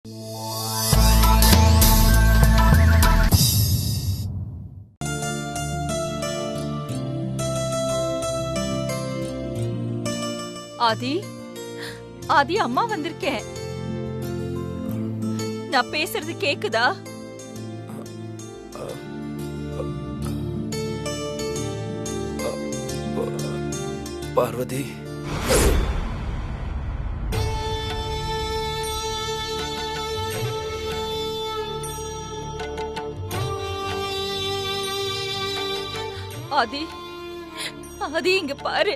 ஆதி, ஆதி, அம்மா வந்திருக்கேன். நான் பேசுறது கேக்குதா? பார்வதி, ஆதி, ஆதி, இங்க பாரு.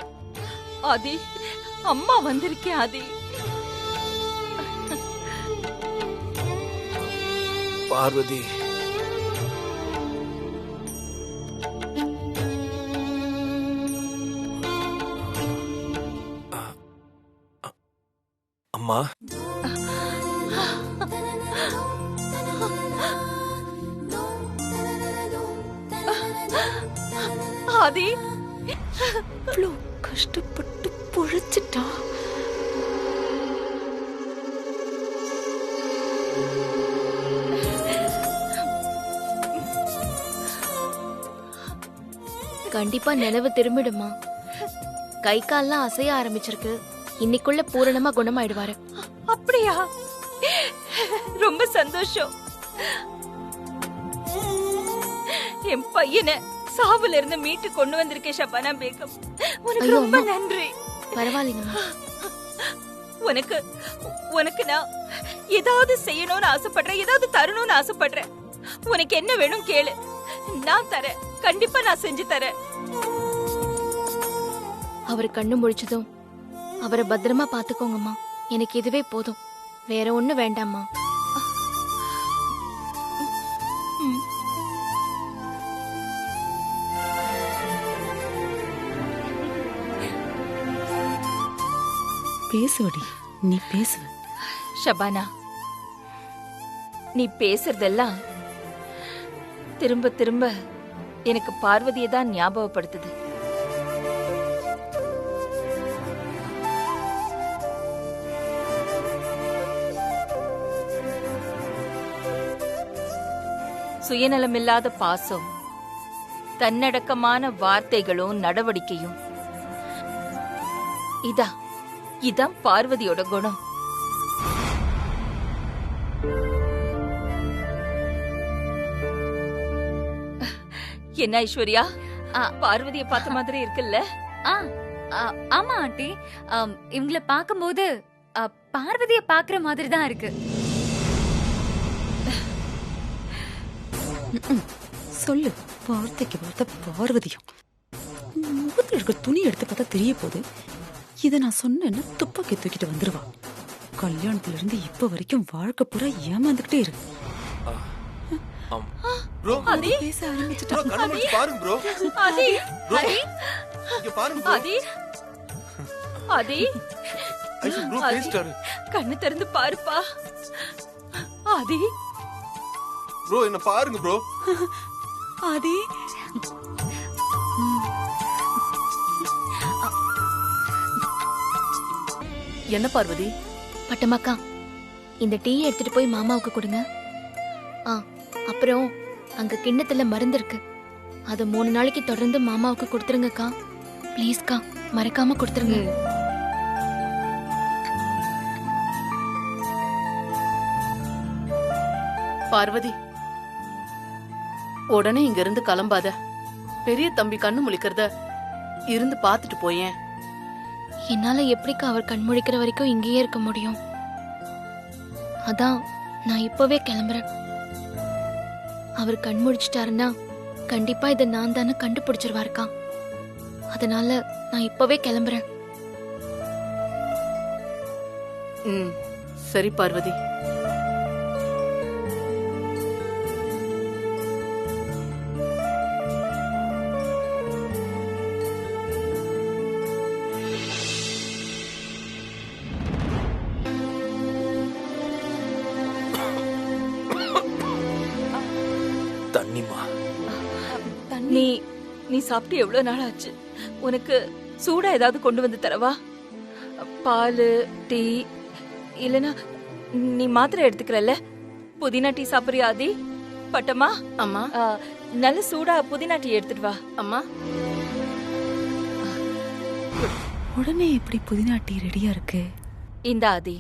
ஆதி, அம்மா வந்திருக்கேன். ஆதி, பார்வதி, அம்மா. ஆதி, இவ்ளோ கஷ்டப்பட்டு பொழைச்சிட்டா. கண்டிப்பா நினைவு திரும்பிடுமா. கை கால்லாம் அசைய ஆரம்பிச்சிருக்கு. இன்னைக்குள்ள பூரணமா குணமாயிடுவாரு. அப்படியா? ரொம்ப சந்தோஷம். என் பையனை சாவுல இருந்து மீட்டு கொண்டு வந்திருக்கேன் ஷபானா பேகம். உனக்கு ஐயோ, ரொம்ப அம்மா. நன்றி. பரவாயில்லைங்கம்மா. உனக்கு உனக்கு நான் ஏதாவது செய்யணும்னு ஆசைப்படுறேன், ஏதாவது தரணும்னு ஆசைப்படுறேன். உனக்கு என்ன வேணும் கேளு, நான் தரேன். கண்டிப்பா நான் செஞ்சு தரேன். அவரு கண்ணு முழிச்சதும் அவரை பத்திரமா பாத்துக்கோங்கம்மா. எனக்கு இதுவே போதும். வேற ஒண்ணு வேண்டாம்மா. பேசுவடி, நீ பேசுவ. ஷபானா, நீ பேசுறதெல்லாம் திரும்ப திரும்ப எனக்கு பார்வதியை தான் ஞாபகப்படுத்துது. சுயநலமில்லாத பாசம், தன்னடக்கமான வார்த்தைகளும் நடவடிக்கையும், இதான் பார்வதியோட குணம். என்ன ஐஸ்வர்யா, பார்வதியை பார்த்த மாதிரி இருக்குல்ல? ஆமா ஆண்டி, இவங்கள பாக்கும்போது பார்வதிய பாக்குற மாதிரி தான் இருக்கு. சொல்லு, வார்த்தைக்கு வார்த்தை பார்வதியும். முகத்துல இருக்க துணி எடுத்து பார்த்தா தெரிய போகுது. இதை நான் சொன்னேன்னா துப்பாக்கி தூக்கிட்டு வந்துருவா. கல்யாணத்துல இருந்து இப்ப வரைக்கும் வாழ்க்கை பூரா ஏமாந்துகிட்டே இருக்கு. ப்ரோ, பேச ஆரம்பிச்சுட்டா. கண்ணு மூடி பாருங்க ப்ரோ. ஆதி, ஆதி, இங்க பாருங்க ப்ரோ. ஆதி, ஆதி, ஐயோ ப்ரோ, பேசிட்டாரு. கண்ணு திறந்து பாருப்பா. ஆதி, ப்ரோ, என்ன பாருங்க ப்ரோ. ஆதி, என்ன பார்வதி? பட்டமாக்கா, இந்த டீ எடுத்துட்டு போய் மாமாவுக்கு கொடுங்க. அப்புறம் அங்க கிண்ணத்துல மருந்து இருக்கு. அத 3 நாளைக்கு தொடர்ந்து மாமாவுக்கு கொடுத்துருங்கக்கா. ப்ளீஸ்க்கா, மறக்காம கொடுத்துருங்க. பார்வதி, உடனே இங்க இருந்து கிளம்பாத. பெரிய தம்பி கண்ணு முழிக்கிறத இருந்து பாத்துட்டு போயேன். என்னால எப்படிக்கா அவர் கண்முழிக்கிற வரைக்கும் இங்கேயே இருக்க முடியும்? அதான் நான் இப்பவே கிளம்புறேன். அவர் கண்முழிச்சிட்டாருன்னா கண்டிப்பா இதை நான் தானே கண்டுபிடிச்சிருவாருக்கா. அதனால நான் இப்பவே கிளம்புறேன். சரி பார்வதி. தண்ணிமா. நீ சாப்பிட்டு எவ்வளவு நாள் ஆச்சு? உனக்கு சூடா ஏதாவது கொண்டு வந்து தரவா? பால், டீ, இல்லனா நீ மாத்திரை எடுத்துக்கிறல்ல, புதினா டீ சாப்பிடுறியா ஆதி? பட்டம்மா, அம்மா நல்ல சூடா புதினா டீ எடுத்துட்டு வா. அம்மா உடனே எப்படி புதினா டீ ரெடியா இருக்கு? இந்த ஆதி.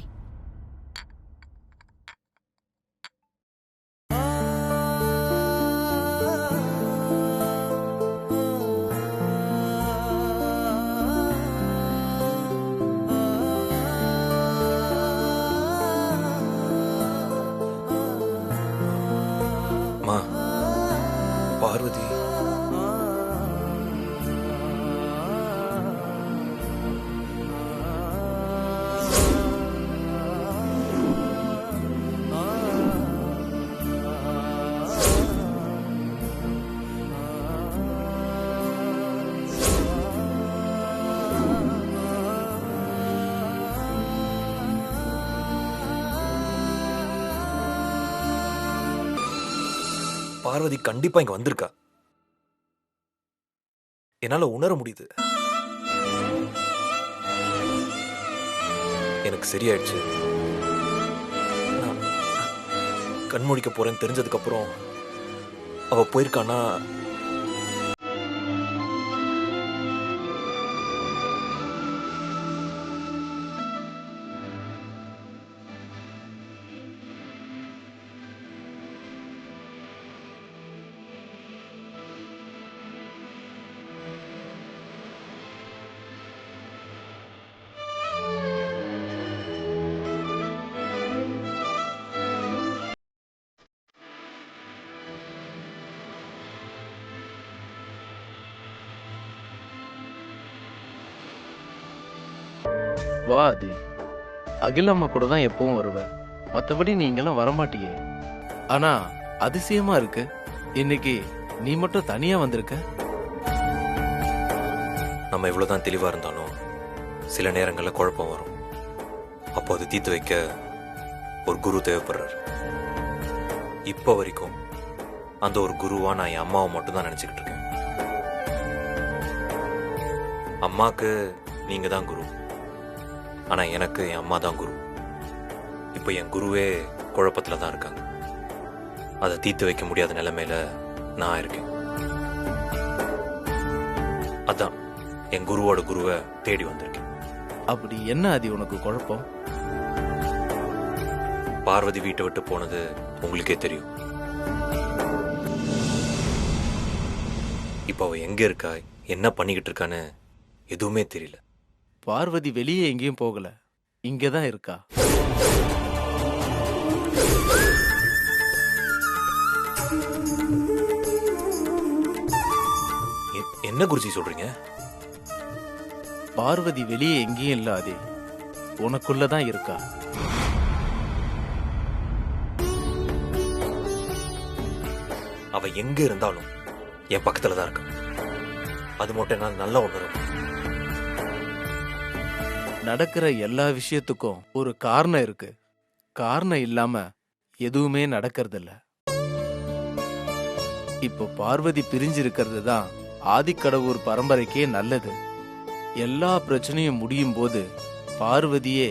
மா, பார்வதி பார்வதி கண்டிப்பா இங்க வந்திருக்கா. என்னால உணர முடியுது. எனக்கு சரியாயிடுச்சு. நான் கண்மூடிக்க போறேன்னு தெரிஞ்சதுக்கு அப்புறம் அவ போயிருக்கானா? வா ஆதி. அகிலம்மா கூட தான் எப்பவும் வருவேன். மற்றபடி நீங்களாம் வரமாட்டியே. ஆனா அதிசயமா இருக்கு, இன்னைக்கு நீ மட்டும் தனியா வந்திருக்க. நம்ம இவ்வளவுதான் தெளிவா இருந்தாலும் சில நேரங்கள்ல குழப்பம் வரும். அப்போ அது தீர்த்து வைக்க ஒரு குரு தேவைப்படுறாரு. இப்போ வரைக்கும் அந்த ஒரு குருவா நான் என் அம்மாவை மட்டும் தான் நினைச்சுக்கிட்டு இருக்கேன். அம்மாக்கு நீங்க தான் குரு, ஆனா எனக்கு என் அம்மா தான் குரு. இப்போ என் குருவே குழப்பத்துல தான் இருக்காங்க. அதை தீர்த்து வைக்க முடியாத நிலைமையில நான் இருக்கேன். அதான் என் குருவோட குருவை தேடி வந்திருக்கேன். அப்படி என்ன ஆதி உனக்கு குழப்பம்? பார்வதி வீட்டை விட்டு போனது உங்களுக்கே தெரியும். இப்ப அவ எங்க இருக்கா, என்ன பண்ணிக்கிட்டு இருக்கான்னு எதுவுமே தெரியல. பார்வதி வெளியே எங்கேயும் போகல, இங்கதான் இருக்கா. என்ன குருஜி சொல்றீங்க? பார்வதி வெளியே எங்கேயும் இல்ல ஆதி, உனக்குள்ளதான் இருக்கா. அவ எங்க இருந்தாலும் என் பக்கத்துல தான் இருக்கா. அது மட்டும் என்னால நல்லா உணரும். நடக்கிற எல்லா விஷயத்துக்கும் ஒரு காரணம் இருக்கு. காரணம் இல்லாம எதுவுமே நடக்கிறது இல்ல. இப்போ பார்வதி பிரிஞ்சிருக்கிறது தான் ஆதிக்கடவுர் பரம்பரைக்கே நல்லது. எல்லா பிரச்சனையும் முடியும் போது பார்வதியே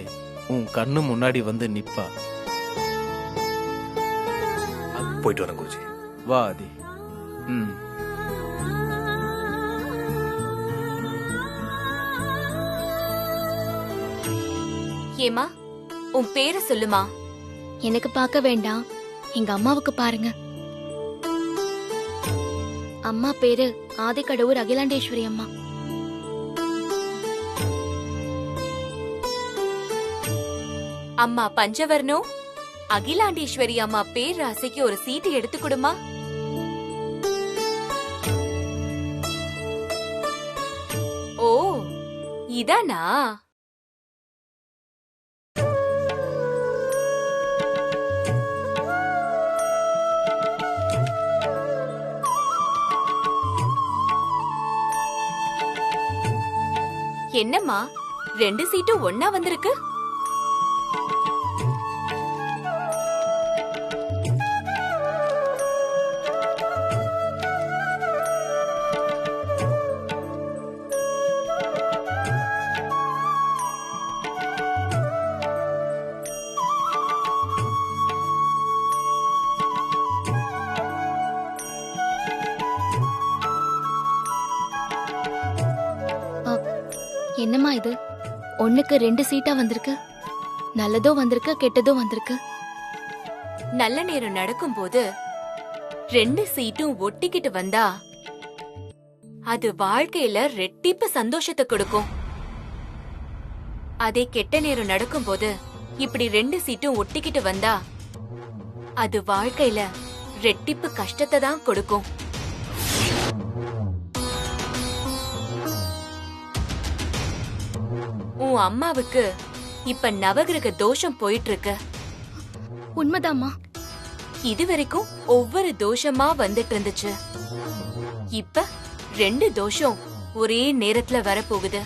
உன் கண்ணு முன்னாடி வந்து நிப்பா. போயிட்டு வரேன் குருஜி. வா ஆதி. ஏமா, உன் பேரை சொல்லுமா. எனக்கு பார்க்க வேண்டாம், எங்க அம்மாவுக்கு பாருங்க. அம்மா பேரு ஆதிக்கடவுர் அகிலாண்டேஸ்வரி அம்மா. அம்மா பஞ்சவர்ணம், அகிலாண்டேஸ்வரி அம்மா பேர் ராசிக்கு ஒரு சீட்டு எடுத்து கொடுமா. ஓ, இதானா? என்னம்மா, 2 சீட்டும் ஒன்னா வந்திருக்கு. என்னம்மா இது? ஒண்ணுக்கு 2 சீட்டா வந்திருக்கு. நல்லதோ வந்திருக்கு, கெட்டதோ வந்திருக்கு. நல்ல நேரம் நடக்கும்போது 2 சீட்டும் ஒட்டிக்கிட்டு வந்தா அது வாழ்க்கையில ரெட்டிப்பு சந்தோஷத்தை கொடுக்கும். அதே கெட்ட நேரம் நடக்கும்போது இப்படி 2 சீட்டும் ஒட்டிக்கிட்டு வந்தா அது வாழ்க்கையில ரெட்டிப்பு கஷ்டத்தை தான் கொடுக்கும். உன் அம்மாவுக்கு இப்ப நவகிரக தோஷம் போயிட்டு இருக்கு. உண்மைதாம்மா. இதுவரைக்கும் ஒவ்வொரு தோஷமா வந்துட்டு இருந்துச்சு. இப்ப 2 தோஷம் ஒரே நேரத்துல வரப்போகுது.